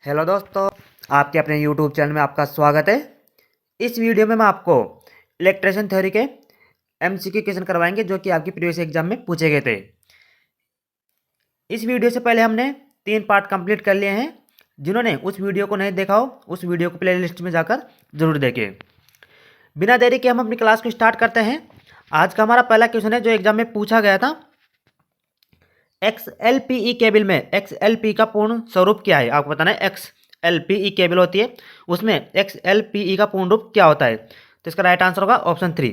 Hello दोस्तों, आपके अपने यूट्यूब चैनल में आपका स्वागत है। इस वीडियो में मैं आपको इलेक्ट्रिशियन थ्योरी के एमसीक्यू क्वेश्चन करवाएंगे जो कि आपकी प्रीवियस एग्जाम में पूछे गए थे। इस वीडियो से पहले हमने 3 पार्ट कंप्लीट कर लिए हैं। जिन्होंने उस वीडियो को नहीं देखा हो उस वीडियो को प्ले लिस्ट में जाकर जरूर देखें। बिना देरी के हम अपनी क्लास को स्टार्ट करते हैं। आज का हमारा पहला क्वेश्चन है जो एग्जाम में पूछा गया था। XLPE केबल में XLPE का पूर्ण स्वरूप क्या है, आपको बताना है। XLPE केबल होती है, उसमें XLPE का पूर्ण रूप क्या होता है। तो इसका राइट आंसर होगा ऑप्शन 3,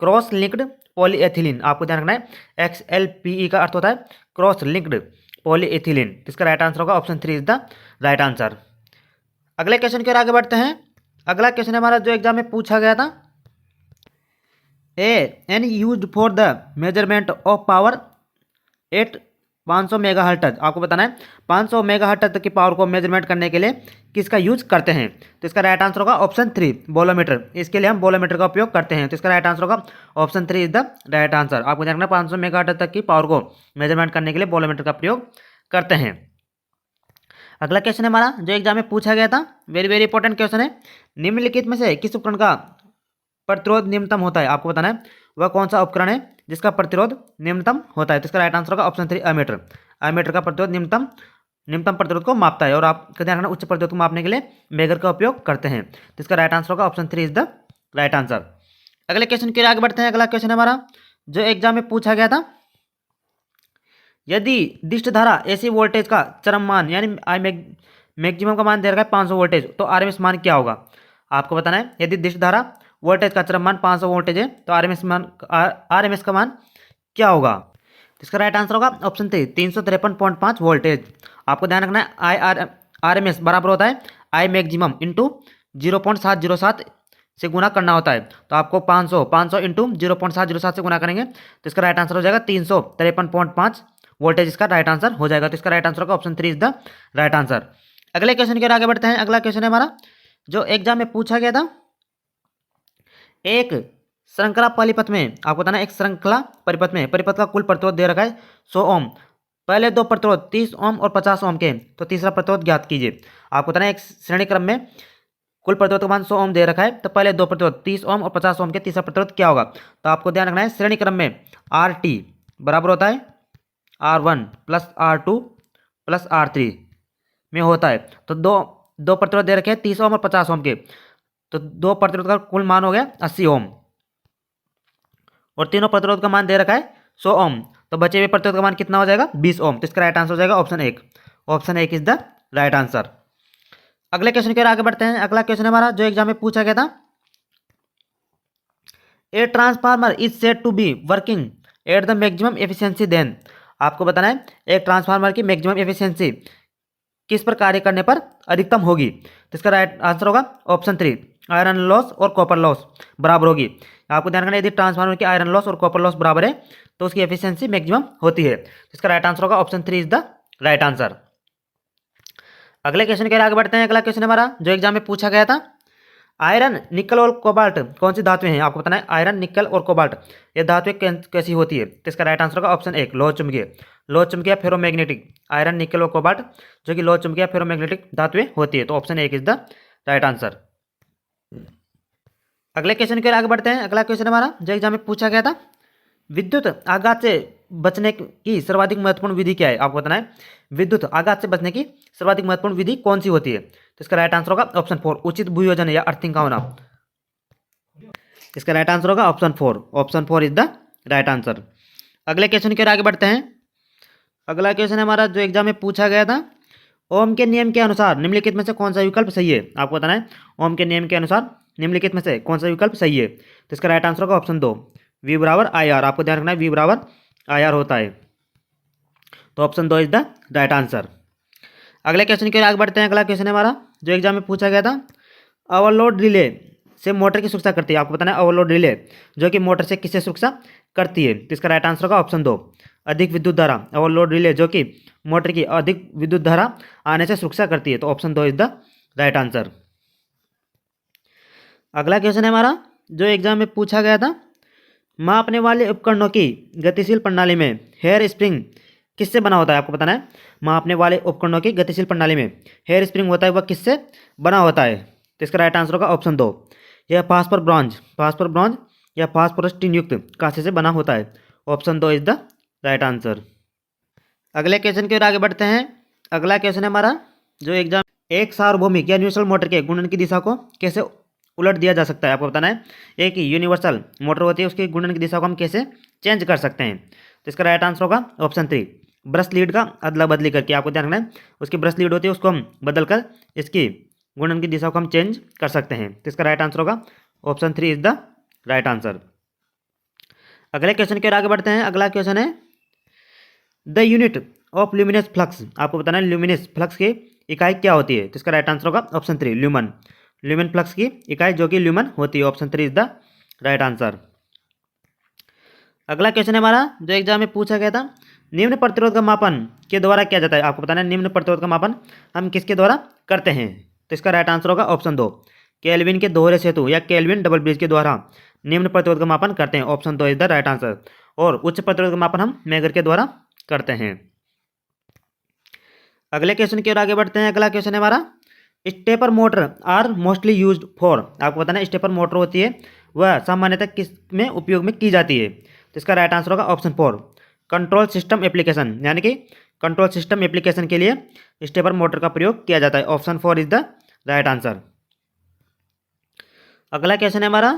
क्रॉस लिंक्ड पॉलीएथिलीन। आपको ध्यान रखना है, XLPE का अर्थ होता है क्रॉस लिंक्ड पॉलीएथिलीन। तो इसका राइट आंसर होगा option 3 is the right answer. अगले क्वेश्चन की ओर आगे बढ़ते हैं। अगला क्वेश्चन हमारा जो एग्जाम में पूछा गया था, an use for the measurement of power at 500 megahertz. आपको बताना है 500 मेगाहर्ट्ज तक की पावर को मेजरमेंट करने के लिए किसका यूज करते हैं। तो इसका राइट आंसर होगा ऑप्शन 3, वोलोमीटर। इसके लिए हम वोलोमीटर का उपयोग करते हैं। तो इसका राइट आंसर होगा option 3 is the right answer. आपको ध्यान रखना 500 मेगाहर्ट्ज तक की पावर को मेजरमेंट करने के लिए वोलोमीटर का प्रयोग करते हैं। अगला क्वेश्चन हमारा जो एग्जाम में पूछा गया था, वेरी वेरी इंपॉर्टेंट क्वेश्चन है। निम्नलिखित में से किस उपकरण का प्रतिरोध निम्नतम होता है। आपको बताना है वह कौन सा उपकरण है जिसका प्रतिरोध निम्नतम होता है। तो इसका राइट आंसर होगा ऑप्शन 3, एमीटर। एमीटर का प्रतिरोध निम्नतम प्रतिरोध को मापता है और आप ध्यान रखना उच्च प्रतिरोध को मापने के लिए मेगर का उपयोग करते हैं। तो इसका राइट आंसर होगा option 3 is the right answer. अगले क्वेश्चन के लिए आगे बढ़ते हैं। अगला क्वेश्चन हमारा जो एग्जाम में पूछा गया था, यदि दिष्ट धारा एसी वोल्टेज का चरम मान यानी मैक्सिमम का मान दे रखा है 500 वोल्टेज, तो आरएमएस मान क्या होगा। आपको बताना है यदि दिष्ट धारा वोल्टेज का चरम मान 500 वोल्टेज है तो आरएमएस का मान क्या होगा। तो इसका राइट आंसर होगा ऑप्शन 3, 353.5 वोल्टेज। आपको ध्यान रखना है आरएमएस बराबर होता है आई मैक्सिमम इंटू 0.707 से गुना करना होता है। तो आपको 500 इंटू 0.707 से गुना करेंगे तो इसका राइट आंसर हो जाएगा 353.5 वोल्टेज। इसका राइट आंसर हो जाएगा। तो इसका राइट आंसर होगा option 3 is the right answer. अगले क्वेश्चन की ओर आगे बढ़ते हैं। अगला क्वेश्चन है हमारा जो एग्जाम में पूछा गया था, एक श्रृंखला परिपथ में, आपको बताना एक श्रृंखला परिपथ में परिपथ का कुल प्रतिरोध दे रखा है 100 ओम। पहले दो प्रतिरोध 30 ओम और 50 ओम के, तो तीसरा प्रतिरोध ज्ञात कीजिए। आपको बताना एक श्रेणी क्रम में कुल प्रतिरोध का मान 100 ओम दे रखा है, तो पहले दो प्रतिरोध 30 ओम और 50 ओम के, तीसरा प्रतिरोध क्या होगा। तो आपको ध्यान रखना है श्रेणी क्रम में RT बराबर होता है R1 plus R2 plus R3 में होता है। तो दो प्रतिरोध दे रखे हैं 30 ओम और 50 ओम के, तो दो प्रतिरोध का कुल मान हो गया 80 ओम और तीनों प्रतिरोध का मान दे रखा है 100 ओम, तो बचे हुए प्रतिरोध का मान कितना हो जाएगा 20 ओम। तो इसका राइट आंसर हो जाएगा option 1। Option 1 is the right answer. अगले क्वेश्चन की ओर आगे बढ़ते हैं। अगला क्वेश्चन हमारा जो एग्जाम में पूछा गया था, a transformer is said to be working at the maximum efficiency then. आपको बताना है एक ट्रांसफार्मर की मैक्सिमम एफिशिएंसी किस पर कार्य करने पर अधिकतम होगी। तो इसका राइट आंसर होगा ऑप्शन 3, आयरन लॉस और कॉपर लॉस बराबर होगी। आपको ध्यान रखना यदि ट्रांसफार्मर की आयरन लॉस और कॉपर लॉस बराबर है तो उसकी एफिशिएंसी मैक्सिमम होती है। तो इसका राइट आंसर होगा option 3 is the right answer. अगले क्वेश्चन के आगे बढ़ते हैं। अगला क्वेश्चन हमारा जो एग्जाम में पूछा गया था, आयरन निकल और कोबाल्ट कौन सी धातुएं हैं। आपको बताना है आयरन निकल और कोबाल्ट ये धातुएं कैसी होती है। तो इसका राइट आंसर होगा ऑप्शन 1, लोह चुंबकीय फेरोमैग्नेटिक। आयरन निकल और कोबाल्ट जो कि लोह चुंबकीय फेरोमैग्नेटिक धातुएं होती है। तो option 1 is the right answer. अगले क्वेश्चन के आगे बढ़ते हैं। अगला क्वेश्चन हमारा जो एग्जाम में पूछा गया था, विद्युत आघात से बचने की सर्वाधिक महत्वपूर्ण विधि क्या है। आपको बताना है विद्युत आघात से बचने की सर्वाधिक महत्वपूर्ण विधि कौन सी होती है। तो इसका राइट आंसर होगा ऑप्शन 4, उचित भूयोजन या अर्थिंग का होना। इसका राइट आंसर होगा option 4। Option 4 is the right answer. अगले क्वेश्चन के आगे बढ़ते हैं। अगला क्वेश्चन हमारा जो एग्जाम में पूछा गया था, ओम के नियम के अनुसार निम्नलिखित में से कौन सा विकल्प सही है। आपको बताना है ओम के नियम के अनुसार निम्नलिखित में से कौन सा विकल्प सही है। तो इसका राइट आंसर होगा ऑप्शन 2, V बराबर IR। आपको ध्यान रखना है V बराबर IR होता है। तो option 2 is the right answer. अगले क्वेश्चन के आगे बढ़ते हैं। अगला क्वेश्चन हमारा जो एग्जाम में पूछा गया था, ओवरलोड रिले से मोटर की सुरक्षा करती है। आपको बताना है ओवरलोड रिले जो कि मोटर से किससे सुरक्षा करती है। तो इसका राइट आंसर होगा ऑप्शन 2, अधिक विद्युत धारा। ओवरलोड रिले जो कि मोटर की अधिक विद्युत धारा आने से सुरक्षा करती है। तो option 2 is the right answer. अगला क्वेश्चन है हमारा जो एग्जाम में पूछा गया था, मापने वाले उपकरणों की गतिशील प्रणाली में हेयर स्प्रिंग किससे बना होता है। आपको बताना है मापने वाले उपकरणों की गतिशील प्रणाली में हेयर स्प्रिंग होता है वह किससे बना होता है? तो इसका राइट आंसर होगा ऑप्शन 2, यह फास्फर ब्रॉन्ज या फास्फोरस टिन युक्त कांसे से बना होता है। Option 2 is the right answer. अगले क्वेश्चन की ओर आगे बढ़ते हैं। अगला क्वेश्चन है हमारा जो एग्जाम, एक सार्वभौमिक या यूनिवर्सल मोटर के घूर्णन की दिशा को कैसे उलट दिया जा सकता है? आपको बताना है। एक यूनिवर्सल मोटर होती है, उसकी घूर्णन की दिशा को हम कैसे चेंज कर सकते हैं? तो इसका राइट आंसर होगा ऑप्शन 3, ब्रश लीड का अदला बदली करके। आपको ध्यान रखना है, उसकी ब्रश लीड होती है, उसको हम बदल कर इसकी घूर्णन की दिशा को हम चेंज कर सकते हैं। तो इसका राइट आंसर होगा option 3 is the right answer. अगले क्वेश्चन की ओर आगे बढ़ते हैं। अगला क्वेश्चन है the unit of luminous flux. आपको बताना है ल्यूमिनस फ्लक्स की इकाई क्या होती है? तो इसका राइट आंसर होगा ऑप्शन 3, ल्यूमन। ल्यूमन फ्लक्स की इकाई जो कि ल्यूमन होती है। Option 3 is the right answer. अगला क्वेश्चन है हमारा जो एग्जाम में पूछा गया था, निम्न प्रतिरोध का मापन के द्वारा किया जाता है। आपको बताना है निम्न प्रतिरोध का मापन हम किसके द्वारा करते हैं? तो इसका राइट आंसर होगा ऑप्शन 2, केल्विन के दोहरे सेतु या केल्विन डबल ब्रिज के द्वारा निम्न प्रतिरोध का मापन करते हैं। Option 2 is the right answer. और उच्च प्रतिरोध का मापन हम मेगर के द्वारा करते हैं। अगले क्वेश्चन की ओर आगे बढ़ते हैं। अगला क्वेश्चन है हमारा, stepper motor are mostly used for. आपको बताना है स्टेपर मोटर होती है वह सामान्यतः किस में उपयोग में की जाती है? तो इसका राइट आंसर होगा ऑप्शन 4, कंट्रोल सिस्टम एप्लीकेशन, यानी कि कंट्रोल सिस्टम एप्लीकेशन के लिए स्टेपर मोटर का प्रयोग किया जाता है। Option 4 is the right answer. अगला क्वेश्चन है हमारा,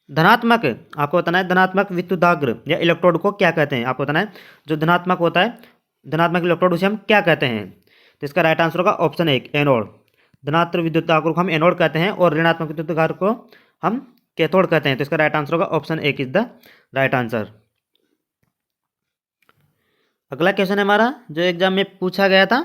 धनात्मक, आपको बताना है धनात्मक विद्युदाग्र या इलेक्ट्रोड को क्या कहते हैं? आपको बताना है जो धनात्मक होता है, धनात्मक इलेक्ट्रोड, उसे हम क्या कहते हैं? तो इसका राइट आंसर होगा ऑप्शन 1, एनोड। धनात्मक विद्युदाग्र को हम एनोड कहते हैं और ऋणात्मक विद्युदाग्र को हम कैथोड कहते हैं। तो इसका राइट आंसर होगा option 1 is the right answer. अगला क्वेश्चन है हमारा जो एग्जाम में पूछा गया था,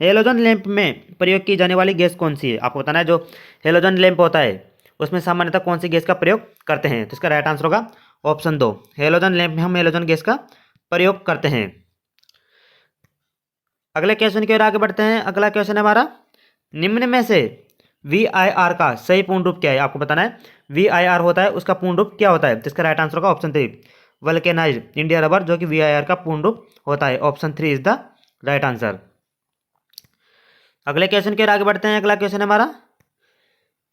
हेलोजन लैंप में प्रयोग की जाने वाली गैस कौन सी है? आपको बताना है जो हेलोजन लैंप होता है उसमें सामान्यतः कौन सी गैस का प्रयोग करते हैं? तो इसका राइट आंसर होगा ऑप्शन 2, हेलोजन लैंप में हम हेलोजन गैस का प्रयोग करते हैं। अगले क्वेश्चन की ओर आगे बढ़ते हैं। अगला क्वेश्चन है हमारा, निम्न में से VIR का सही पूर्ण रूप क्या है? आपको बताना है VIR होता है उसका पूर्ण रूप क्या होता है? तो इसका राइट आंसर होगा ऑप्शन 3, वल्केनाइज्ड इंडिया रबर, जो कि VIR का पूर्ण रूप होता है। Option 3 is the right answer. अगले क्वेश्चन की ओर आगे बढ़ते हैं। अगला क्वेश्चन है हमारा,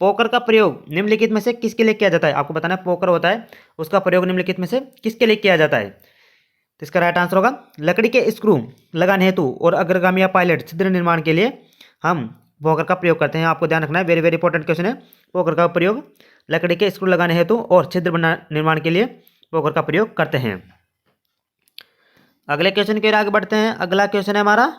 पोकर का प्रयोग निम्नलिखित में से किसके लिए किया जाता है? आपको बताना है पोकर होता है उसका प्रयोग निम्नलिखित में से किसके लिए किया जाता है? तो इसका राइट आंसर होगा लकड़ी के स्क्रू लगाने हेतु और अग्रगामी या पायलट छिद्र निर्माण के लिए हम पोकर का प्रयोग करते हैं। आपको ध्यान रखना है, वेरी वेरी इंपॉर्टेंट क्वेश्चन है। पोकर का प्रयोग लकड़ी के स्क्रू लगाने हेतु और छिद्र निर्माण के लिए पोकर का प्रयोग करते हैं। अगले क्वेश्चन की ओर आगे बढ़ते हैं। अगला क्वेश्चन है हमारा,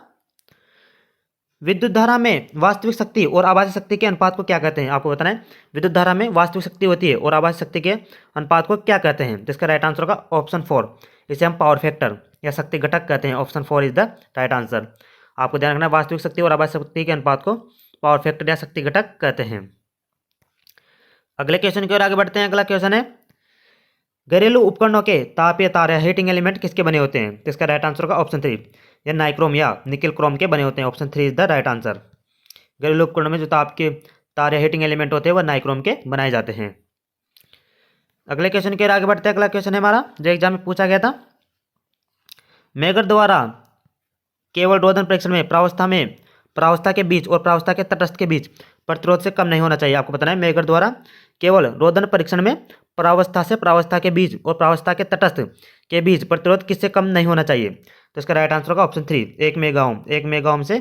विद्युत धारा में वास्तविक शक्ति और आभासी शक्ति के अनुपात को क्या कहते हैं? आपको बताना है विद्युत धारा में वास्तविक शक्ति होती है और आभासी शक्ति के अनुपात को क्या कहते हैं? जिसका राइट आंसर होगा ऑप्शन 4, इसे हम पावर फैक्टर या शक्ति घटक कहते हैं। Option 4 is the right answer. आपको ध्यान रखना है वास्तविक शक्ति और आभासी शक्ति के अनुपात को पावर फैक्टर या शक्ति घटक कहते हैं। अगले क्वेश्चन की ओर आगे बढ़ते हैं। अगला क्वेश्चन है, घरेलू उपकरणों के तापीय तार या हीटिंग एलिमेंट किसके बने होते हैं? तो इसका राइट आंसर होगा ऑप्शन 3, या नाइक्रोम या निकल क्रोम के बने होते हैं। Option 3 is the right answer. घरेलू उपकरणों में जो ताप के तार या हीटिंग एलिमेंट होते हैं वह नाइक्रोम के बनाए जाते हैं। अगले क्वेश्चन की ओर आगे बढ़ते हैं। अगला क्वेश्चन है हमारा जो एग्जाम में पूछा गया था, मेगर द्वारा केवल रोधन परीक्षण में प्रावस्था के बीच और प्रावस्था के तटस्थ के बीच प्रतिरोध से कम नहीं होना चाहिए। आपको बताना है मेगर द्वारा केवल रोधन परीक्षण में प्रावस्था से प्रावस्था के बीच और प्रावस्था के तटस्थ के बीच प्रतिरोध किससे कम नहीं होना चाहिए? तो इसका राइट आंसर होगा option 3, 1 mega ohm. 1 mega ohm से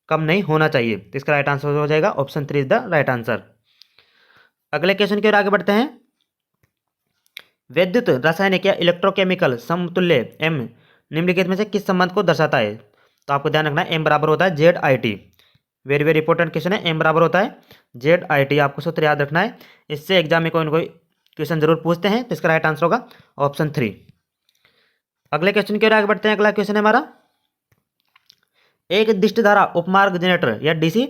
कम नहीं होना चाहिए। तो इसका राइट आंसर हो जाएगा option 3 is the right answer. अगले क्वेश्चन की ओर आगे बढ़ते हैं। विद्युत रासायनिक या इलेक्ट्रोकेमिकल समतुल्य M निम्नलिखित में से किस संबंध को दर्शाता है? तो आपको ध्यान रखना है M बराबर होता है ZIT। Very very important question है, M बराबर होता है ZIT। आपको सूत्र याद रखना है, इससे एग्जाम में कोई ना कोई क्वेश्चन जरूर पूछते हैं। तो इसका राइट आंसर होगा ऑप्शन 3। अगले क्वेश्चन की ओर आगे बढ़ते हैं। अगला क्वेश्चन है हमारा, एक दिष्ट धारा उपमार्ग जनरेटर या DC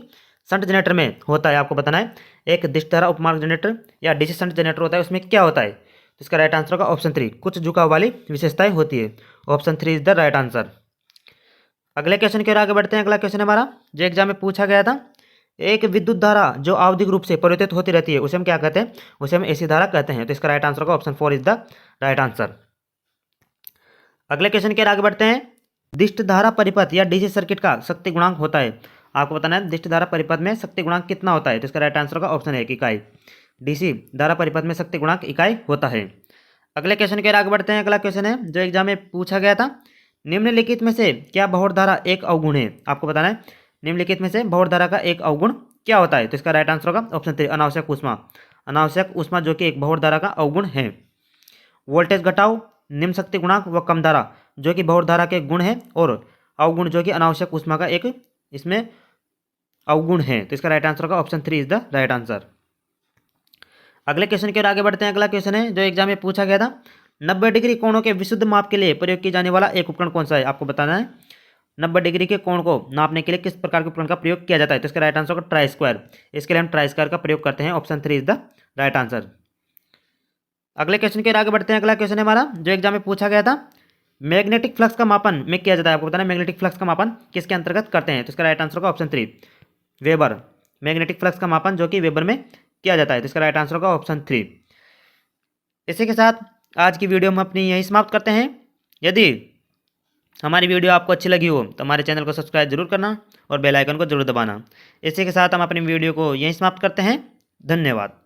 शंट जनरेटर में होता है। आपको बताना है एक दिष्ट धारा उपमार्ग जनरेटर या DC शंट जनरेटर होता है, उसमें क्या होता है? तो इसका राइट आंसर होगा ऑप्शन 3, कुछ झुकाव वाली विशेषताएं होती है। Option 3 is the right answer. अगले क्वेश्चन की ओर आगे बढ़ते हैं। अगला क्वेश्चन हमारा जो एग्जाम में पूछा गया था, एक विद्युत धारा जो आवधिक रूप से परिवर्तित होती रहती है उसे हम क्या कहते हैं? उसे हम AC धारा कहते हैं। तो इसका राइट आंसर होगा option 4 is the right answer. अगले क्वेश्चन की ओर आगे बढ़ते हैं। दिष्ट धारा परिपथ या डीसी सर्किट का शक्ति गुणांक होता है। आपको बताना है दिष्ट धारा परिपथ में शक्ति गुणांक कितना होता है। तो इसका राइट आंसर होगा ऑप्शन है इकाई। डीसी धारा परिपथ में शक्ति गुणांक इकाई होता है। अगले क्वेश्चन की ओर आगे बढ़ते हैं। अगला क्वेश्चन है जो एग्जाम में पूछा गया था, निम्नलिखित में से क्या बहुड़ धारा एक अवगुण है। आपको बताना है निम्नलिखित में से बहुड़ धारा का एक अवगुण क्या होता है। तो इसका राइट आंसर होगा ऑप्शन 3 अनावश्यक ऊष्मा। अनावश्यक ऊष्मा जो कि एक बहुड़ धारा का अवगुण है। वोल्टेज घटाव, निम्न शक्ति गुणांक व कम धारा जो कि बहुड़ धारा के गुण है, और अवगुण जो कि अनावश्यक ऊष्मा का एक इसमें अवगुण है। तो इसका राइट आंसर होगा option 3 is the right answer. अगले क्वेश्चन की ओर आगे बढ़ते हैं। अगला क्वेश्चन है जो एग्जाम में पूछा गया था, 90 डिग्री कोणों के विशुद्ध माप के लिए प्रयोग किया जाने वाला एक उपकरण कौन सा है। आपको बताना है 90 डिग्री के कोण को नापने के लिए किस प्रकार के उपकरण का प्रयोग किया जाता है। तो इसका राइट आंसर होगा ट्राई स्क्वायर। इसके लिए हम ट्राई स्क्वायर का प्रयोग करते हैं। Option 3 is the right answer. अगले क्वेश्चन की ओर आगे बढ़ते हैं। अगला क्वेश्चन है हमारा जो एग्जाम में पूछा गया था, मैग्नेटिक फ्लक्स का मापन में किया जाता है। आपको बताना है मैग्नेटिक फ्लक्स का मापन किसके अंतर्गत करते हैं। तो इसका राइट आंसर होगा ऑप्शन 3 वेबर। मैग्नेटिक फ्लक्स का मापन जो कि वेबर में किया जाता है। तो इसका राइट आंसर होगा ऑप्शन 3। इसी के साथ आज की वीडियो हम अपनी यहीं समाप्त करते हैं। यदि हमारी वीडियो आपको अच्छी लगी हो तो हमारे चैनल को सब्सक्राइब जरूर करना और बेल आइकन को जरूर दबाना। इसी के साथ हम अपनी वीडियो को यहीं समाप्त करते हैं। धन्यवाद।